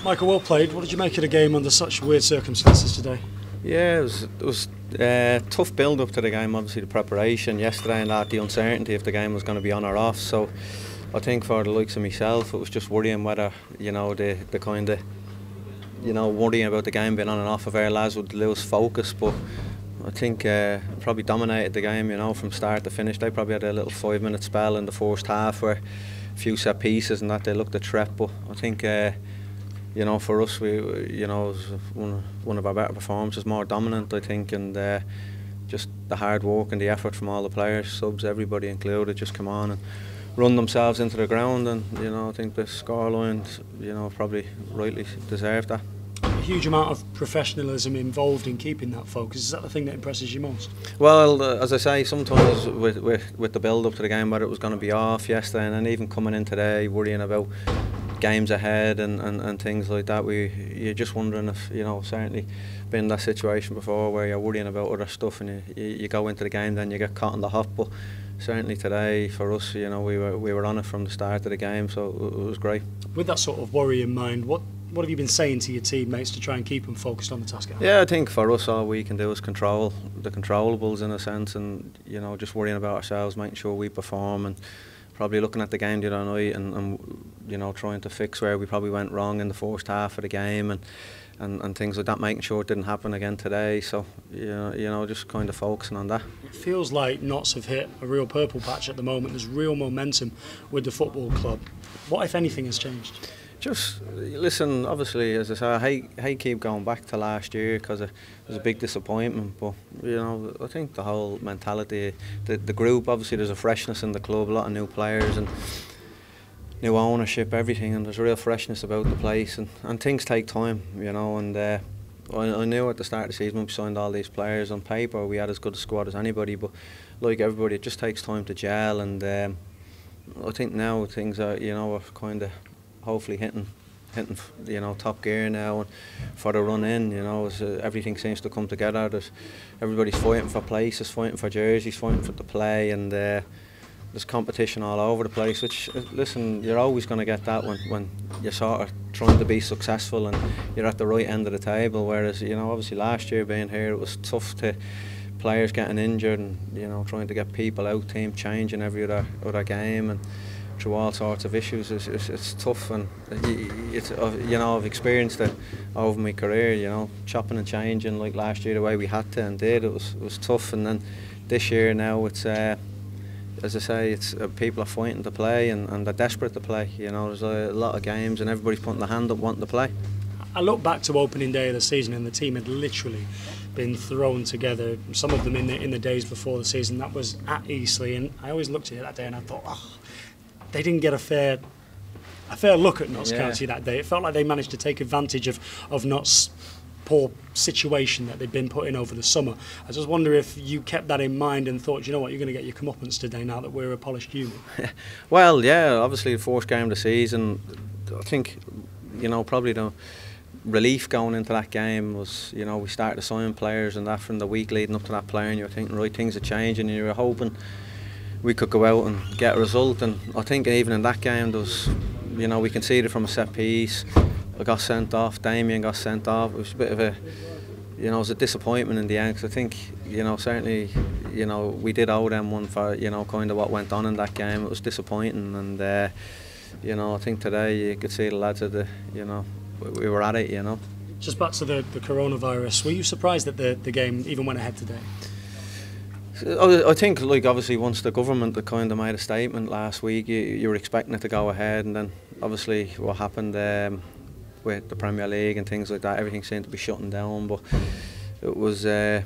Michael, well played. What did you make of the game under such weird circumstances today? Yeah, it was tough build up to the game. Obviously, the preparation yesterday and that, the uncertainty if the game was going to be on or off. So, I think for the likes of myself, it was just worrying whether the kind of worrying about the game being on and off of our lads would lose focus. But I think probably dominated the game. From start to finish. They probably had a little 5-minute spell in the first half where a few set pieces and that they looked a threat. But I think. For us, it was one of our better performances, more dominant, I think, and just the hard work and the effort from all the players, subs, everybody included, just come on and run themselves into the ground. And I think the scorelines, probably rightly deserved that. A huge amount of professionalism involved in keeping that focus. Is that the thing that impresses you most? Well, as I say, sometimes with the build up to the game, whether it was going to be off yesterday, and then even coming in today, worrying about games ahead and things like that, you're just wondering if certainly been in that situation before where you're worrying about other stuff and you go into the game, then you get caught in the hot. But certainly today for us, we were on it from the start of the game, so it was great. With that sort of worry in mind, what have you been saying to your teammates to try and keep them focused on the task at hand? Yeah, I think for us all we can do is control the controllables in a sense, and just worrying about ourselves, making sure we perform, and probably looking at the game the other night and trying to fix where we probably went wrong in the first half of the game and things like that, making sure it didn't happen again today. So just kind of focusing on that. It feels like Notts have hit a real purple patch at the moment. There's real momentum with the football club. What, if anything, has changed? Just listen, obviously, as I say, I hate keep going back to last year because it was a big disappointment. But I think the whole mentality, the group, obviously, there's a freshness in the club, a lot of new players and new ownership, everything, and there's a real freshness about the place. And things take time, And I knew at the start of the season when we signed all these players, on paper we had as good a squad as anybody. But like everybody, it just takes time to gel. And I think now things are, are kind of hopefully hitting top gear now, and for the run in, everything seems to come together. Everybody's fighting for places, fighting for jerseys, fighting for the play, and there's competition all over the place. Which, listen, you're always going to get that when you're sort of trying to be successful and you're at the right end of the table. Whereas obviously last year being here, it was tough to players getting injured and trying to get people out, team changing every other game and through all sorts of issues. It's tough, and I've experienced it over my career. Chopping and changing like last year the way we had to and did. It was tough, and then this year now it's as I say, it's people are fighting to play and they're desperate to play. There's a lot of games and everybody's putting their hand up wanting to play. I look back to opening day of the season and the team had literally been thrown together. Some of them in the days before the season. That was at Eastleigh, and I always looked at it that day and I thought, they didn't get a fair look at Notts County that day. It felt like they managed to take advantage of Notts' poor situation that they'd been put in over the summer. I just wonder if you kept that in mind and thought, you're going to get your comeuppance today now that we're a polished unit. Well, yeah, obviously the first game of the season, I think, probably the relief going into that game was, we started to sign players and that from the week leading up to that player, and you were thinking, right, things are changing, and you were hoping we could go out and get a result. And I think even in that game there was, we conceded from a set piece. I got sent off, Damien got sent off. It was a bit of a, it was a disappointment in the end, because I think, certainly, we did owe them one for, kind of what went on in that game. It was disappointing, and I think today you could see the lads at we were at it, Just back to the coronavirus, were you surprised that the game even went ahead today? I think, obviously, once the government had kind of made a statement last week, you were expecting it to go ahead, and then obviously what happened with the Premier League and things like that, everything seemed to be shutting down. But it was, as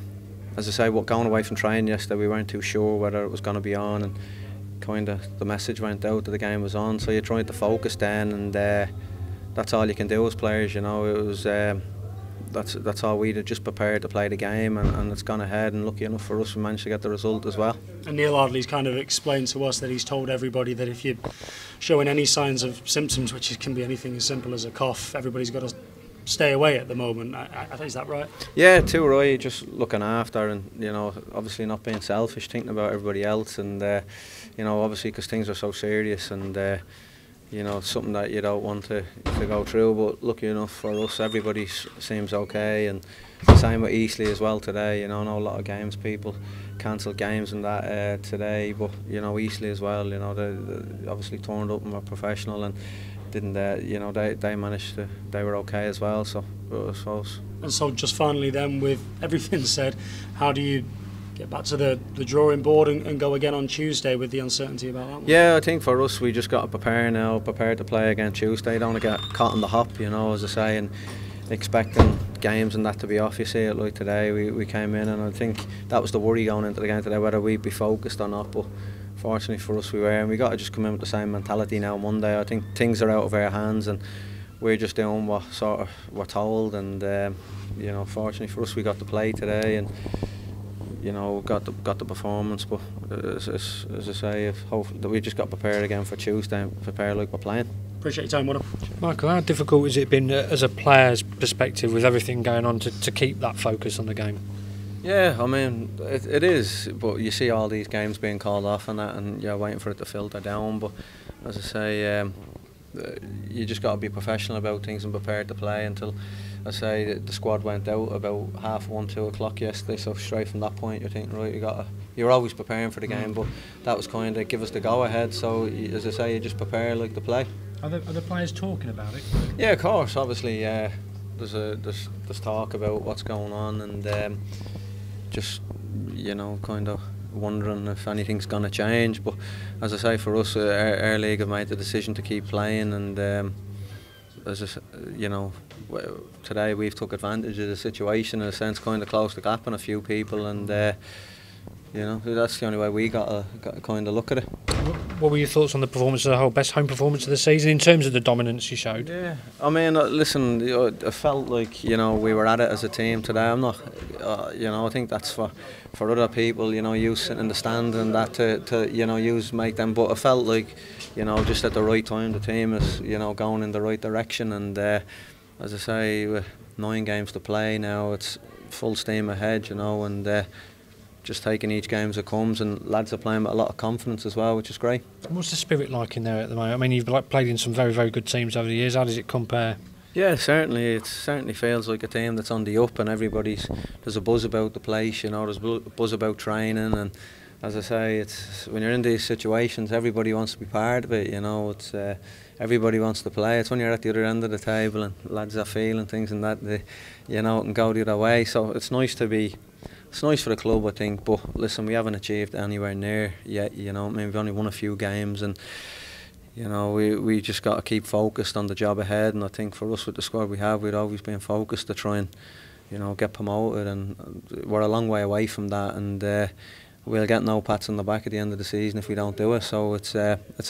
I say, going away from training yesterday, we weren't too sure whether it was going to be on, and kind of the message went out that the game was on, so you're trying to focus then, and that's all you can do as players. It was. That's all we did, just prepared to play the game, and it's gone ahead, and lucky enough for us we managed to get the result as well. And Neil Ardley's kind of explained to us that he's told everybody that if you're showing any signs of symptoms, which can be anything as simple as a cough, everybody's got to stay away at the moment. Is that right? Yeah, too right, just looking after, and obviously not being selfish, thinking about everybody else, and obviously because things are so serious, and something that you don't want to go through. But lucky enough for us, everybody seems okay, and the same with Eastleigh as well today. I know a lot of games people cancelled games and that today, but Eastleigh as well. They obviously turned up and were professional and didn't. They managed to. They were okay as well. So I suppose. And so, just finally, then, with everything said, how do you get back to the drawing board and go again on Tuesday with the uncertainty about that one? Yeah, I think for us we just got to prepare now, prepare to play again Tuesday. Don't want to get caught on the hop, as I say, and expecting games and that to be off. You see it like today, we came in, and I think that was the worry going into the game today, whether we'd be focused or not. But fortunately for us we were, and we got to just come in with the same mentality now Monday. I think things are out of our hands and we're just doing what sort of we're told, and fortunately for us we got to play today and got the performance. But as I say, hopefully we just got prepared again for Tuesday and prepare like we're playing. Appreciate your time, Warren. Michael, how difficult has it been as a player's perspective with everything going on to keep that focus on the game? Yeah, I mean it is, but you see all these games being called off and that, and you're waiting for it to filter down. But as I say, you just got to be professional about things and prepared to play until. I say the squad went out about 1:30, 2 o'clock yesterday, so straight from that point you're thinking, right, you're always preparing for the game, but that was kind of give us the go ahead. So as I say, you just prepare like to play. Are the players talking about it? Yeah, of course. Obviously, there's talk about what's going on, and just kind of wondering if anything's going to change. But as I say, for us, our league have made the decision to keep playing, and today we've took advantage of the situation in a sense, kind of closed the gap on a few people, and that's the only way we got to kind of look at it. What were your thoughts on the performance of the whole best home performance of the season in terms of the dominance you showed? Yeah, I mean, listen, I felt like we were at it as a team today. I'm not, I think that's for other people, you sitting in the stand and that to make them. But I felt like, just at the right time, the team is going in the right direction, and as I say, with 9 games to play now, it's full steam ahead, and just taking each game as it comes, and lads are playing with a lot of confidence as well, which is great. What's the spirit like in there at the moment? I mean, you've played in some very, very good teams over the years. How does it compare? Yeah, certainly. It certainly feels like a team that's on the up, and there's a buzz about the place. There's a buzz about training, and as I say, it's when you're in these situations, everybody wants to be part of it. It's everybody wants to play. It's when you're at the other end of the table and lads are feeling things and that, it can go the other way. So it's nice to be. It's nice for the club, I think, but listen, we haven't achieved anywhere near yet, I mean, we've only won a few games, and we just got to keep focused on the job ahead. And I think for us with the squad we have, we'd always been focused to try and get promoted, and we're a long way away from that, and we'll get no pats on the back at the end of the season if we don't do it. So it's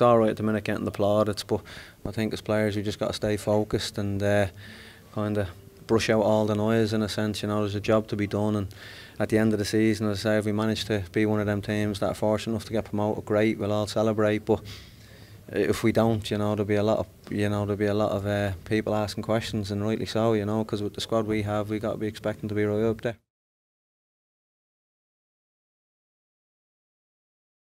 all right at the minute getting the plaudits, but I think as players we just got to stay focused and kind of brush out all the noise in a sense. There's a job to be done, and at the end of the season, as I say, if we manage to be one of them teams that are fortunate enough to get promoted, great, we'll all celebrate. But if we don't, there'll be a lot of people asking questions, and rightly so, because with the squad we have, we got to be expecting to be right up there.